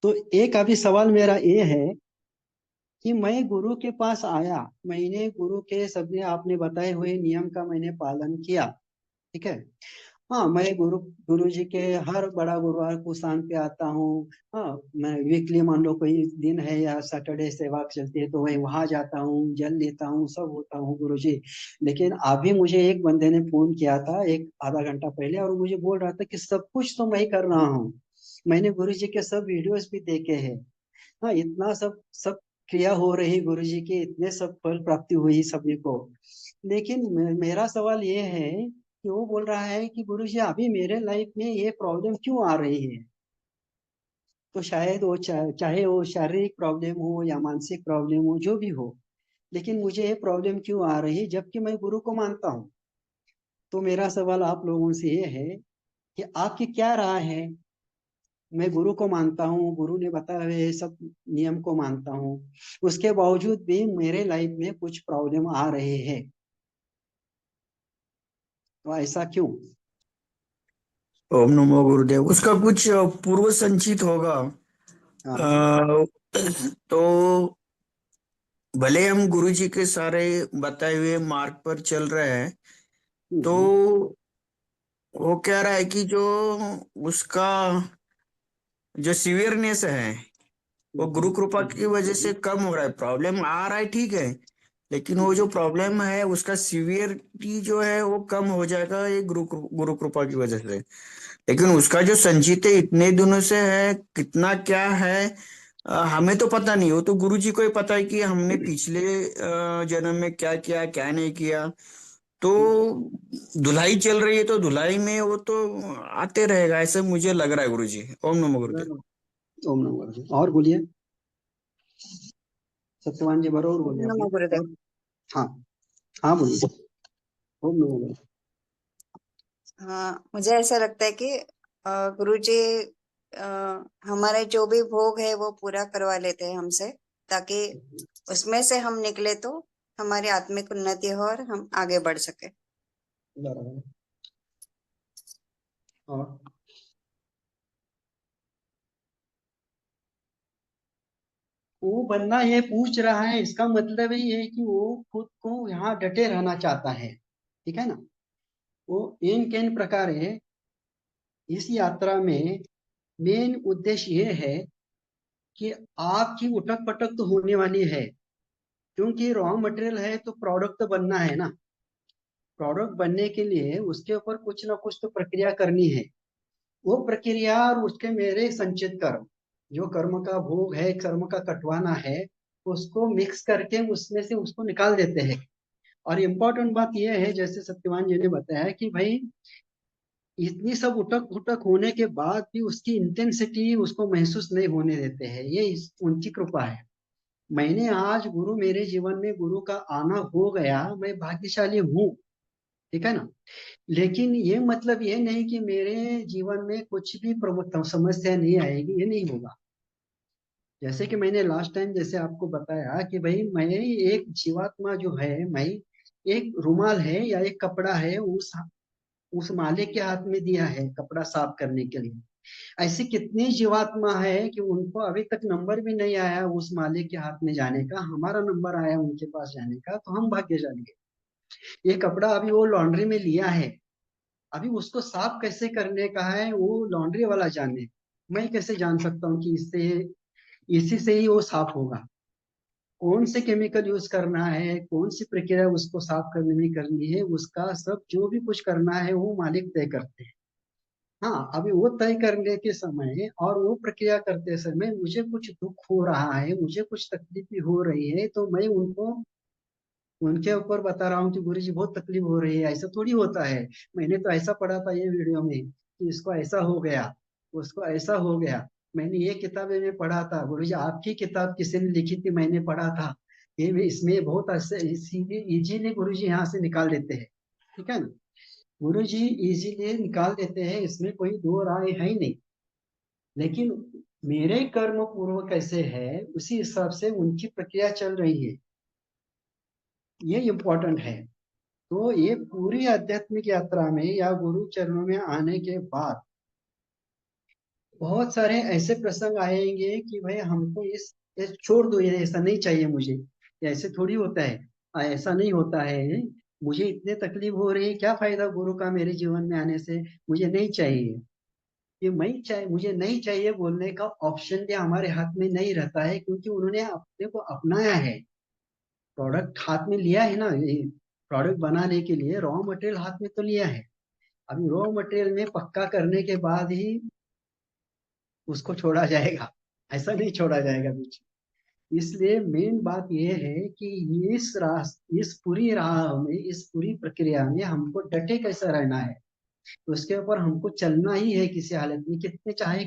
तो एक अभी सवाल मेरा ये है कि मैं गुरु के पास आया, मैंने गुरु के सबने आपने बताए हुए नियम का मैंने पालन किया, ठीक है। हाँ, मैं गुरु गुरु जी के हर बड़ा गुरुवार को शाम पे आता हूँ। हाँ, मैं वीकली मान लो कोई दिन है या सैटरडे सेवा चलती है तो मैं वहां जाता हूँ, जल लेता हूँ, सब होता हूँ गुरु जी। लेकिन अभी मुझे एक बंदे ने फोन किया था एक आधा घंटा पहले, और मुझे बोल रहा था कि सब कुछ तो मैं ही कर रहा हूँ, मैंने गुरु जी के सब वीडियोस भी देखे हैं। हाँ, इतना सब सब क्रिया हो रही गुरु जी की, इतने सब फल प्राप्ति हुई सभी को। लेकिन मेरा सवाल ये है कि वो बोल रहा है कि गुरु जी अभी मेरे लाइफ में ये प्रॉब्लम क्यों आ रही है। तो शायद वो चाहे वो शारीरिक प्रॉब्लम हो या मानसिक प्रॉब्लम हो, जो भी हो, लेकिन मुझे ये प्रॉब्लम क्यों आ रही है जबकि मैं गुरु को मानता हूँ। तो मेरा सवाल आप लोगों से ये है कि आपकी क्या राय है। मैं गुरु को मानता हूँ, गुरु ने बताए हुए सब नियम को मानता हूँ, उसके बावजूद भी मेरे लाइफ में कुछ प्रॉब्लम आ रहे हैं, तो ऐसा क्यों। ओम नमो गुरुदेव। उसका कुछ पूर्व संचित होगा। हाँ। अ, तो भले हम गुरु जी के सारे बताए हुए मार्ग पर चल रहे हैं, तो हम्म। वो कह रहा है कि जो उसका जो सीवियरनेस है वो गुरु कृपा की वजह से कम हो रहा है। प्रॉब्लम आ रहा है, ठीक है, लेकिन वो जो प्रॉब्लम है उसका सीवियरिटी जो है वो कम हो जाएगा ये गुरु कृपा की वजह से। लेकिन उसका जो संचित इतने दिनों से है, कितना क्या है, हमें तो पता नहीं। वो तो गुरु जी को ही पता है कि हमने पिछले जन्म में क्या किया क्या नहीं किया। तो धुलाई चल रही है तो धुलाई में वो तो आते रहेगा, ऐसे मुझे लग रहा है गुरु जी। ओम नमो गुरुदेव। ओम नमो नारायण। और बोलिए, सत्यवान जी बरोबर बोलिए नमो आपने। गुरुदेव। और हाँ, हाँ बोलिए। ओम नमो नारायण। हाँ, मुझे ऐसा लगता है कि गुरु जी अ, हमारे जो भी भोग है वो पूरा करवा लेते हैं हमसे, ताकि उसमें से हम निकले तो हमारी आत्मिक उन्नति हो और हम आगे बढ़ सके। बराबर। और वो बंदा ये पूछ रहा है, इसका मतलब ही है कि वो खुद को यहाँ डटे रहना चाहता है, ठीक है ना। वो इन किन प्रकार है, इस यात्रा में मेन उद्देश्य ये है कि आपकी उठक पटक तो होने वाली है, क्योंकि रॉ मटेरियल है तो प्रोडक्ट तो बनना है ना। प्रोडक्ट बनने के लिए उसके ऊपर कुछ ना कुछ तो प्रक्रिया करनी है। वो प्रक्रिया और उसके मेरे संचित कर्म, जो कर्म का भोग है, कर्म का कटवाना है, उसको मिक्स करके उसमें से उसको निकाल देते हैं। और इम्पोर्टेंट बात यह है, जैसे सत्यवान जी ने बताया कि भाई इतनी सब उठक उठक होने के बाद भी उसकी इंटेंसिटी उसको महसूस नहीं होने देते हैं, ये उनकी कृपा है। मैंने आज गुरु मेरे जीवन में गुरु का आना हो गया, मैं भाग्यशाली हूँ, ठीक है ना। लेकिन ये मतलब ये नहीं कि मेरे जीवन में कुछ भी प्रमुख समस्या नहीं आएगी, ये नहीं होगा। जैसे कि मैंने लास्ट टाइम जैसे आपको बताया कि भाई मैं एक जीवात्मा जो है, मैं एक रुमाल है या एक कपड़ा है, उस मालिक के हाथ में दिया है कपड़ा साफ करने के लिए। ऐसी कितनी जीवात्मा है कि उनको अभी तक नंबर भी नहीं आया उस मालिक के हाथ में जाने का, हमारा नंबर आया उनके पास जाने का, तो हम भाग्यशाली है। ये कपड़ा अभी वो लॉन्ड्री में लिया है, अभी उसको साफ कैसे करने का है वो लॉन्ड्री वाला जाने, मैं कैसे जान सकता हूँ कि इससे इसी से ही वो साफ होगा। कौन से केमिकल यूज करना है, कौन सी प्रक्रिया उसको साफ करने में करनी है, उसका सब जो भी कुछ करना है वो मालिक तय करते हैं। हाँ, अभी वो तय करने के समय और वो प्रक्रिया करते समय मुझे कुछ दुख हो रहा है, मुझे कुछ तकलीफ भी हो रही है, तो मैं उनको उनके ऊपर बता रहा हूँ कि गुरु जी बहुत तकलीफ हो रही है, ऐसा थोड़ी होता है। मैंने तो ऐसा पढ़ा था ये वीडियो में कि इसको ऐसा हो गया, उसको ऐसा हो गया। मैंने ये किताबें में पढ़ा था, गुरु जी आपकी किताब किसी ने लिखी थी, मैंने पढ़ा था। ये भी इसमें बहुत ऐसे इसीलिए इजीली गुरु जी यहाँ से निकाल देते हैं, ठीक है ना। गुरु जी इजीली निकाल देते हैं, इसमें कोई दो राय है ही नहीं। लेकिन मेरे कर्म पूर्व कैसे है उसी हिसाब से उनकी प्रक्रिया चल रही है, ये इम्पोर्टेंट है। तो ये पूरी आध्यात्मिक यात्रा में या गुरु चरणों में आने के बाद बहुत सारे ऐसे प्रसंग आएंगे कि भाई हमको ये छोड़ दो, ये ऐसा नहीं चाहिए मुझे, ये ऐसे थोड़ी होता है, ऐसा नहीं होता है, मुझे इतने तकलीफ हो रही है, क्या फायदा गुरु का मेरे जीवन में आने से, मुझे नहीं चाहिए। ये मैं चाहिए, मुझे नहीं चाहिए बोलने का ऑप्शन भी हमारे हाथ में नहीं रहता है, क्योंकि उन्होंने अपने को अपनाया है, प्रोडक्ट हाथ में लिया है ना, प्रोडक्ट बनाने के लिए रॉ मटेरियल हाथ में तो लिया है, अभी रॉ मटेरियल में पक्का करने के बाद ही उसको छोड़ा जाएगा, ऐसा नहीं छोड़ा जाएगा बीच में। इसलिए मेन बात यह है कि इस पूरी राह में, इस पूरी प्रक्रिया में हमको डटे कैसा रहना है, तो उसके ऊपर हमको चलना ही है किसी हालत में, कितने चाहे